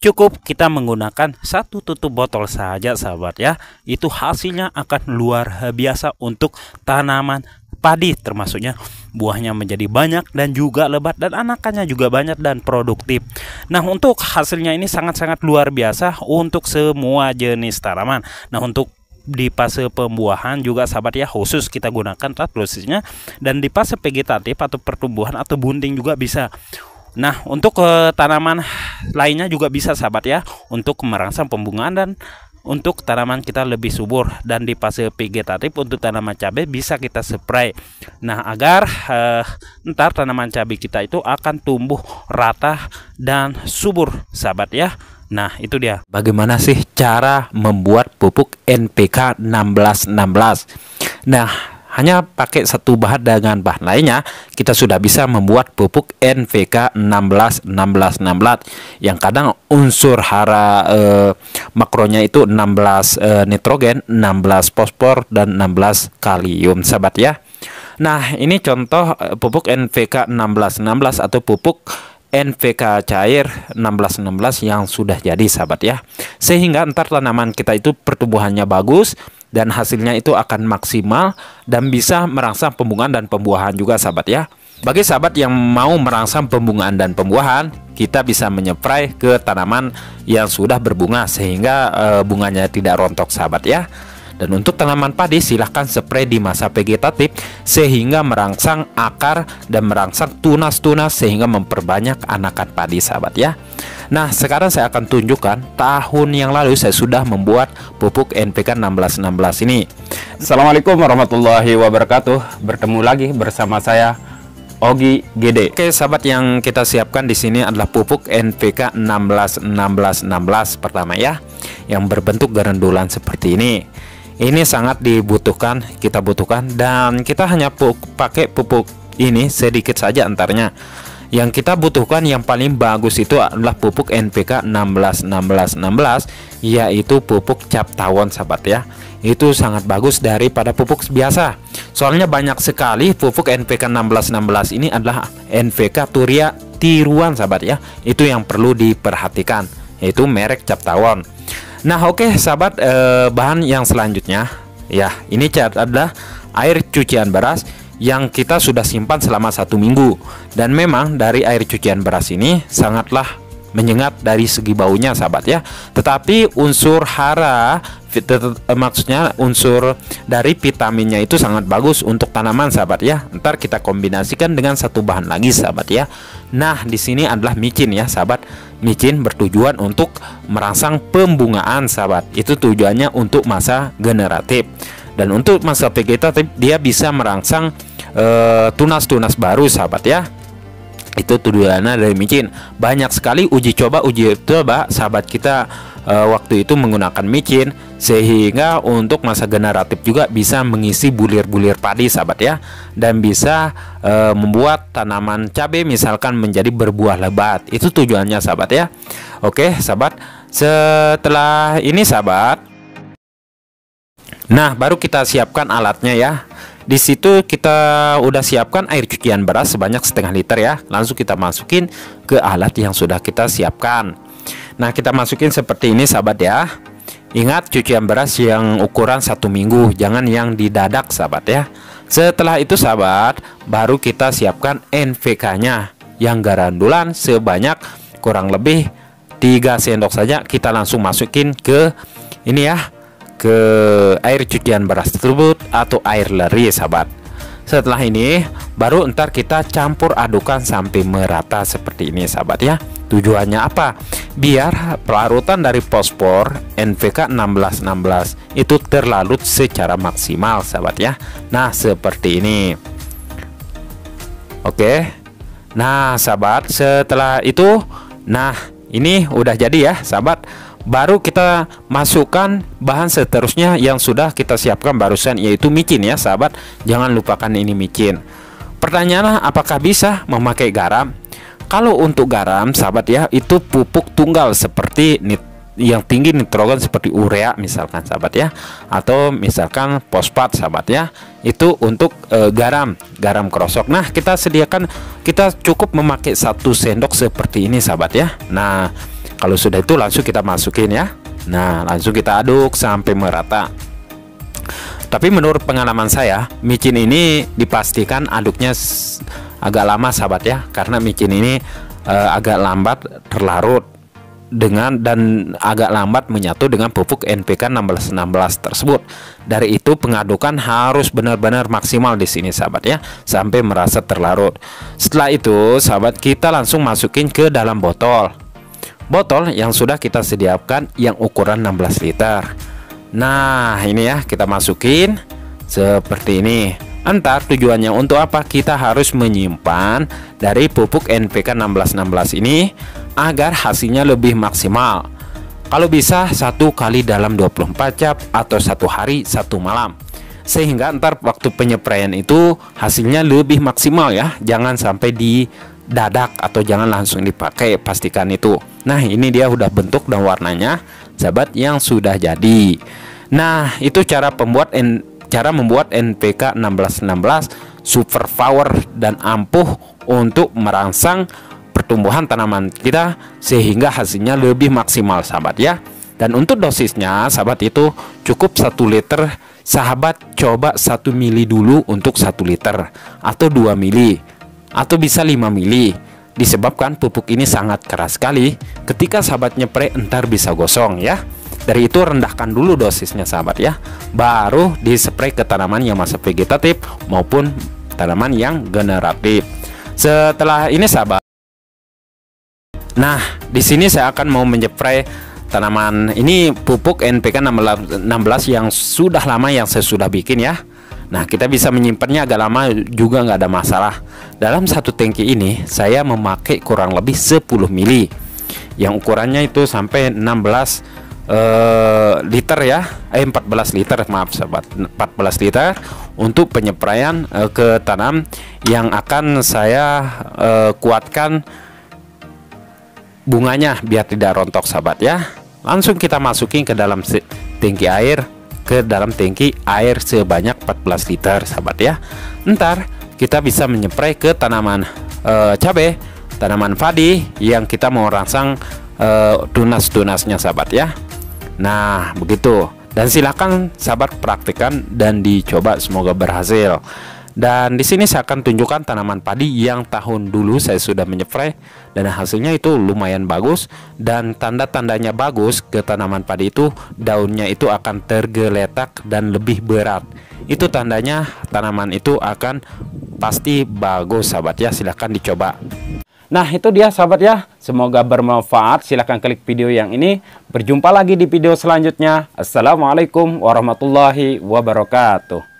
Cukup kita menggunakan satu tutup botol saja sahabat ya. Itu hasilnya akan luar biasa untuk tanaman padi, termasuknya buahnya menjadi banyak dan juga lebat dan anakannya juga banyak dan produktif. Nah, untuk hasilnya ini sangat-sangat luar biasa untuk semua jenis tanaman. Nah, untuk di fase pembuahan juga sahabat ya, khusus kita gunakan translusinya, dan di fase vegetatif atau pertumbuhan atau bunting juga bisa. Nah, untuk tanaman lainnya juga bisa sahabat ya, untuk merangsang pembungaan dan untuk tanaman kita lebih subur. Dan di fase vegetatif untuk tanaman cabai bisa kita spray. Nah, agar ntar tanaman cabai kita itu akan tumbuh rata dan subur sahabat ya. Nah, itu dia bagaimana sih cara membuat pupuk NPK 1616. Nah, hanya pakai satu bahan dengan bahan lainnya kita sudah bisa membuat pupuk NPK 1616 yang kadang unsur hara makronya itu 16 nitrogen, 16 fosfor dan 16 kalium sahabat ya. Nah, ini contoh pupuk NPK 1616 atau pupuk NPK cair 1616 yang sudah jadi sahabat ya, sehingga ntar tanaman kita itu pertumbuhannya bagus dan hasilnya itu akan maksimal dan bisa merangsang pembungaan dan pembuahan juga sahabat ya. Bagi sahabat yang mau merangsang pembungaan dan pembuahan, kita bisa menyeprai ke tanaman yang sudah berbunga sehingga bunganya tidak rontok sahabat ya. Dan untuk tanaman padi silahkan spray di masa vegetatif sehingga merangsang akar dan merangsang tunas-tunas sehingga memperbanyak anakan padi sahabat ya. Nah, sekarang saya akan tunjukkan tahun yang lalu saya sudah membuat pupuk NPK 1616 ini. Assalamualaikum warahmatullahi wabarakatuh. Bertemu lagi bersama saya Ogi Gede. Oke sahabat, yang kita siapkan di sini adalah pupuk NPK 1616 pertama ya, yang berbentuk gerendulan seperti ini. Ini sangat dibutuhkan, kita butuhkan, dan kita hanya pakai pupuk ini sedikit saja antaranya. Yang kita butuhkan yang paling bagus itu adalah pupuk NPK 1616, yaitu pupuk cap tawon sahabat ya. Itu sangat bagus daripada pupuk biasa. Soalnya banyak sekali pupuk NPK 1616 ini adalah NPK Turia tiruan sahabat ya. Itu yang perlu diperhatikan, yaitu merek cap tawon. Nah, oke sahabat, bahan yang selanjutnya ya, ini adalah air cucian beras yang kita sudah simpan selama 1 minggu. Dan memang dari air cucian beras ini sangatlah menyengat dari segi baunya sahabat ya. Tetapi unsur hara, maksudnya unsur dari vitaminnya itu sangat bagus untuk tanaman sahabat ya. Ntar kita kombinasikan dengan satu bahan lagi sahabat ya. Nah, di sini adalah micin ya sahabat. Micin bertujuan untuk merangsang pembungaan sahabat. Itu tujuannya untuk masa generatif. Dan untuk masa vegetatif dia bisa merangsang tunas-tunas baru sahabat ya. Itu tujuannya dari micin. Banyak sekali uji coba sahabat kita waktu itu menggunakan micin, sehingga untuk masa generatif juga bisa mengisi bulir-bulir padi sahabat ya, dan bisa membuat tanaman cabai misalkan menjadi berbuah lebat. Itu tujuannya sahabat ya. Oke sahabat, setelah ini sahabat, nah baru kita siapkan alatnya ya. Di situ kita udah siapkan air cucian beras sebanyak setengah liter ya. Langsung kita masukin ke alat yang sudah kita siapkan. Nah, kita masukin seperti ini sahabat ya. Ingat, cucian beras yang ukuran 1 minggu, jangan yang didadak sahabat ya. Setelah itu sahabat, baru kita siapkan NPK-nya yang garandulan sebanyak kurang lebih 3 sendok saja. Kita langsung masukin ke ini ya, ke air cucian beras tersebut atau air leri sahabat. Setelah ini baru ntar kita campur adukan sampai merata seperti ini sahabat ya. Tujuannya apa? Biar pelarutan dari fosfor NPK 1616 itu terlarut secara maksimal sahabat ya. Nah, seperti ini. Oke. Nah sahabat, setelah itu, nah ini udah jadi ya sahabat. Baru kita masukkan bahan seterusnya yang sudah kita siapkan barusan, yaitu micin ya sahabat. Jangan lupakan ini micin. Pertanyaannya, apakah bisa memakai garam? Kalau untuk garam sahabat ya, itu pupuk tunggal seperti yang tinggi nitrogen seperti urea misalkan sahabat ya, atau misalkan fosfat sahabat ya. Itu untuk garam krosok. Nah, kita cukup memakai 1 sendok seperti ini sahabat ya. Nah, kalau sudah itu langsung kita masukin ya. Nah, langsung kita aduk sampai merata. Tapi menurut pengalaman saya, micin ini dipastikan aduknya agak lama sahabat ya, karena micin ini agak lambat terlarut dan agak lambat menyatu dengan pupuk NPK 1616 tersebut. Dari itu pengadukan harus benar-benar maksimal di sini sahabat ya, sampai merasa terlarut. Setelah itu sahabat, kita langsung masukin ke dalam botol yang sudah kita sediakan yang ukuran 16 liter. Nah, ini ya, kita masukin seperti ini. Entar tujuannya untuk apa? Kita harus menyimpan dari pupuk NPK 1616 ini agar hasilnya lebih maksimal. Kalau bisa 1 kali dalam 24 jam atau 1 hari 1 malam, sehingga entar waktu penyepraian itu hasilnya lebih maksimal ya. Jangan sampai didadak atau jangan langsung dipakai, pastikan itu. Nah, ini dia udah bentuk dan warnanya sahabat yang sudah jadi. Nah, itu cara membuat NPK 1616 super power dan ampuh untuk merangsang pertumbuhan tanaman kita sehingga hasilnya lebih maksimal sahabat ya. Dan untuk dosisnya sahabat itu cukup 1 liter. Sahabat coba 1 mili dulu untuk 1 liter atau 2 mili atau bisa 5 mili. Disebabkan pupuk ini sangat keras sekali, ketika sahabat nyepre entar bisa gosong ya. Dari itu rendahkan dulu dosisnya sahabat ya, baru dispray ke tanaman yang masa vegetatif maupun tanaman yang generatif. Setelah ini sahabat, nah di sini saya akan mau menyepray tanaman ini pupuk NPK 16 yang sudah lama yang saya sudah bikin ya. Nah, kita bisa menyimpannya agak lama juga nggak ada masalah. Dalam 1 tangki ini saya memakai kurang lebih 10 mili yang ukurannya itu sampai 16 liter ya, 14 liter maaf sahabat, 14 liter untuk penyepraian ke tanam yang akan saya kuatkan bunganya biar tidak rontok sahabat ya. Langsung kita masukin ke dalam tangki air, sebanyak 14 liter sahabat ya. Ntar kita bisa menyepray ke tanaman cabai, tanaman padi yang kita mau rangsang tunas-tunasnya sahabat ya. Nah, begitu. Dan silakan sahabat praktikkan dan dicoba, semoga berhasil. Dan di sini saya akan tunjukkan tanaman padi yang tahun dulu saya sudah menyepray dan hasilnya itu lumayan bagus, dan tanda-tandanya bagus ke tanaman padi itu daunnya itu akan tergeletak dan lebih berat. Itu tandanya tanaman itu akan pasti bagus sahabat ya, silahkan dicoba. Nah, itu dia sahabat ya, semoga bermanfaat. Silahkan klik video yang ini. Berjumpa lagi di video selanjutnya. Assalamualaikum warahmatullahi wabarakatuh.